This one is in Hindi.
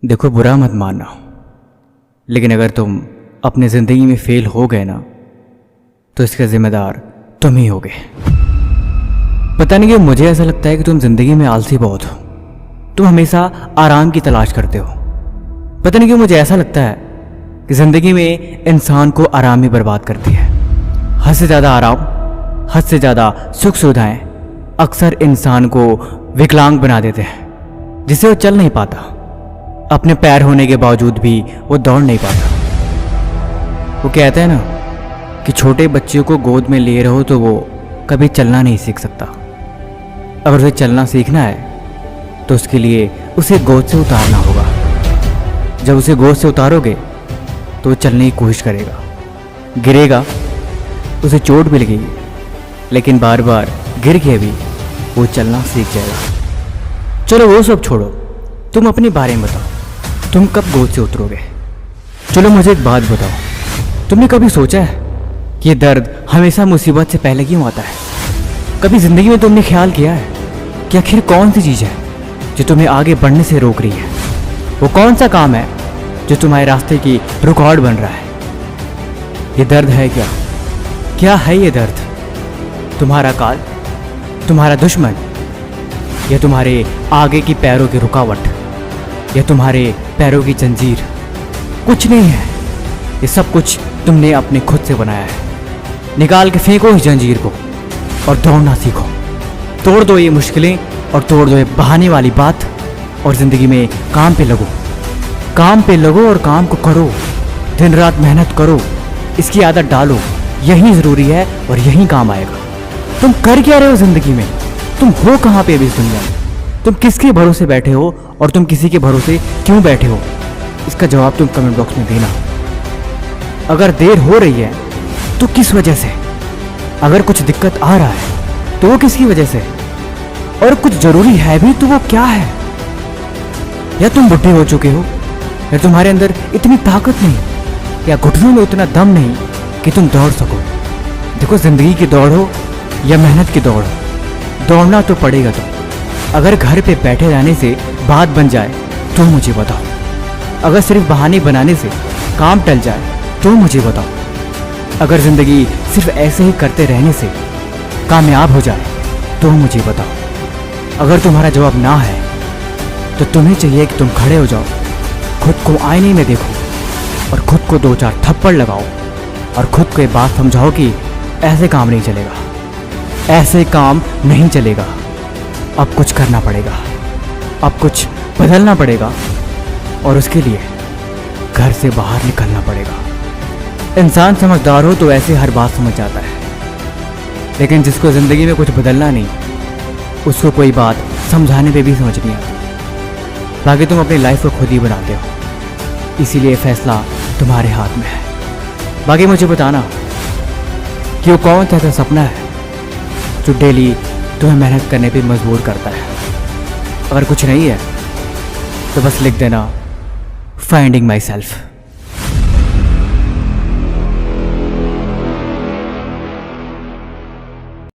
देखो, बुरा मत मानना, लेकिन अगर तुम अपनी ज़िंदगी में फेल हो गए ना, तो इसका ज़िम्मेदार तुम ही होगे। पता नहीं क्यों मुझे ऐसा लगता है कि तुम ज़िंदगी में आलसी बहुत हो। तुम हमेशा आराम की तलाश करते हो। पता नहीं क्यों मुझे ऐसा लगता है कि ज़िंदगी में इंसान को आराम ही बर्बाद करती है। हद से ज़्यादा आराम, हद से ज़्यादा सुख सुविधाएं अक्सर इंसान को विकलांग बना देते हैं, जिससे वो चल नहीं पाता। अपने पैर होने के बावजूद भी वो दौड़ नहीं पाता। वो कहते हैं ना कि छोटे बच्चे को गोद में लिए रहो तो वो कभी चलना नहीं सीख सकता। अगर उसे चलना सीखना है तो उसके लिए उसे गोद से उतारना होगा। जब उसे गोद से उतारोगे तो वो चलने की कोशिश करेगा, गिरेगा, उसे चोट भी लगेगी, लेकिन बार बार गिर के भी वो चलना सीख जाएगा। चलो वो सब छोड़ो, तुम अपने बारे में बताओ, तुम कब गोद से उतरोगे? चलो मुझे एक बात बताओ, तुमने कभी सोचा है कि ये दर्द हमेशा मुसीबत से पहले क्यों आता है? कभी ज़िंदगी में तुमने ख्याल किया है कि आखिर कौन सी चीज़ है जो तुम्हें आगे बढ़ने से रोक रही है? वो कौन सा काम है जो तुम्हारे रास्ते की रुकावट बन रहा है? ये दर्द है क्या? क्या है ये दर्द? तुम्हारा काल, तुम्हारा दुश्मन, या तुम्हारे आगे की पैरों की रुकावट, या तुम्हारे पैरों की जंजीर? कुछ नहीं है, ये सब कुछ तुमने अपने खुद से बनाया है। निकाल के फेंको इस जंजीर को और दौड़ना सीखो। तोड़ दो ये मुश्किलें और तोड़ दो ये बहाने वाली बात, और ज़िंदगी में काम पे लगो। काम पे लगो और काम को करो, दिन रात मेहनत करो, इसकी आदत डालो। यही ज़रूरी है और यही काम आएगा। तुम कर क्या रहे हो ज़िंदगी में? तुम हो कहाँ पे अभी इस दुनिया में? तुम किसके भरोसे बैठे हो और तुम किसी के भरोसे क्यों बैठे हो? इसका जवाब तुम कमेंट बॉक्स में देना। अगर देर हो रही है तो किस वजह से? अगर कुछ दिक्कत आ रहा है तो वो किसकी वजह से? और कुछ जरूरी है भी तो वो क्या है? या तुम बुढ़े हो चुके हो, या तुम्हारे अंदर इतनी ताकत नहीं, या घुटनों में उतना दम नहीं कि तुम दौड़ सको। देखो, जिंदगी की दौड़ हो या मेहनत की दौड़ हो, दौड़ना तो पड़ेगा। तो अगर घर पे बैठे रहने से बात बन जाए तो मुझे बताओ। अगर सिर्फ बहाने बनाने से काम टल जाए तो मुझे बताओ। अगर ज़िंदगी सिर्फ ऐसे ही करते रहने से कामयाब हो जाए तो मुझे बताओ। अगर तुम्हारा जवाब ना है तो तुम्हें चाहिए कि तुम खड़े हो जाओ, खुद को आईने में देखो और खुद को 2-4 थप्पड़ लगाओ और खुद को ये बात समझाओ कि ऐसे काम नहीं चलेगा, ऐसे काम नहीं चलेगा। अब कुछ करना पड़ेगा, अब कुछ बदलना पड़ेगा, और उसके लिए घर से बाहर निकलना पड़ेगा। इंसान समझदार हो तो ऐसे हर बात समझ जाता है, लेकिन जिसको ज़िंदगी में कुछ बदलना नहीं, उसको कोई बात समझाने पे भी समझ नहीं आती। बाकी तुम अपनी लाइफ को खुद ही बनाते हो, इसीलिए फैसला तुम्हारे हाथ में है। बाकी मुझे बताना कि वो कौन सा ऐसा सपना है जो डेली तुम्हें मेहनत करने पे मजबूर करता है। अगर कुछ नहीं है तो बस लिख देना फाइंडिंग माई सेल्फ।